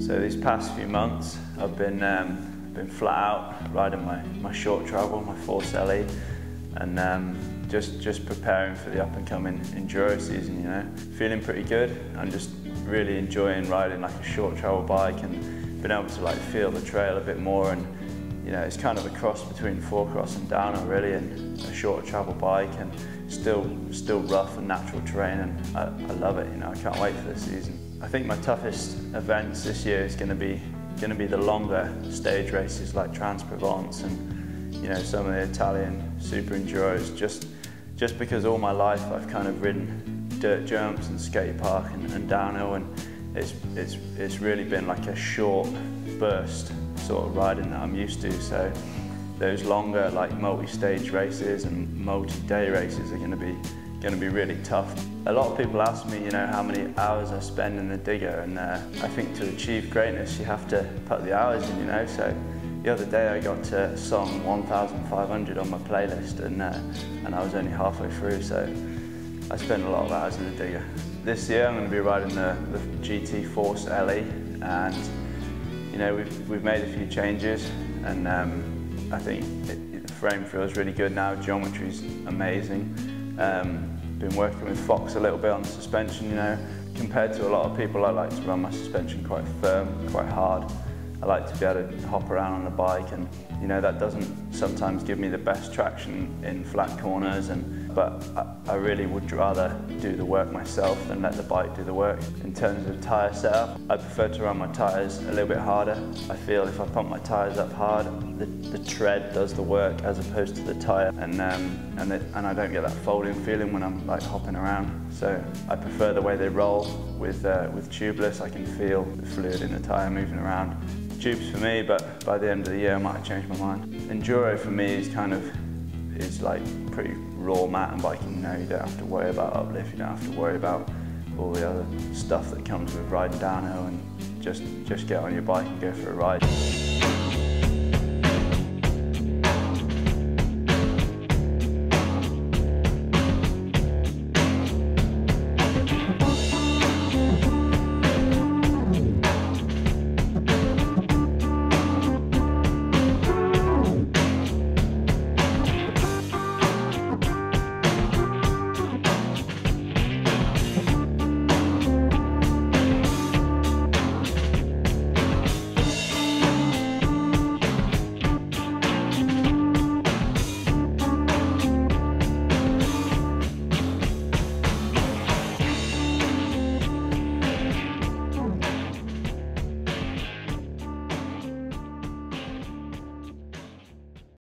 So these past few months I've been flat out riding my short travel, my Force LE, and just preparing for the up and coming enduro season, you know. Feeling pretty good. I'm just really enjoying riding like a short travel bike and being able to like feel the trail a bit more, and you know, it's kind of a cross between four-cross and downhill really, and a short travel bike, and still rough and natural terrain, and I love it, you know. I can't wait for this season. I think my toughest events this year is going to be the longer stage races like Trans-Provence and, you know, some of the Italian super enduros, just because all my life I've kind of ridden dirt jumps and skate park and downhill, and it's really been like a short burst sort of riding that I'm used to. So those longer like multi-stage races and multi-day races are going to be really tough. A lot of people ask me, you know, how many hours I spend in the digger, and I think to achieve greatness you have to put the hours in, you know. So the other day I got to song 1,500 on my playlist, and I was only halfway through, so I spent a lot of hours in the digger. This year I'm going to be riding the GT Force LE, and you know, we've made a few changes, and I think the frame feels really good now. Geometry's amazing. Been working with Fox a little bit on the suspension, you know. Compared to a lot of people, I like to run my suspension quite firm, quite hard. I like to be able to hop around on the bike, and you know, that doesn't sometimes give me the best traction in flat corners, but I really would rather do the work myself than let the bike do the work. In terms of tyre setup, I prefer to run my tyres a little bit harder. I feel if I pump my tyres up hard, the tread does the work as opposed to the tyre, and I don't get that folding feeling when I'm like hopping around. So I prefer the way they roll with tubeless. I can feel the fluid in the tyre moving around. Tubes for me, but by the end of the year I might change my mind. Enduro for me is like pretty raw mountain biking, you know. You don't have to worry about uplift, you don't have to worry about all the other stuff that comes with riding downhill, and just get on your bike and go for a ride.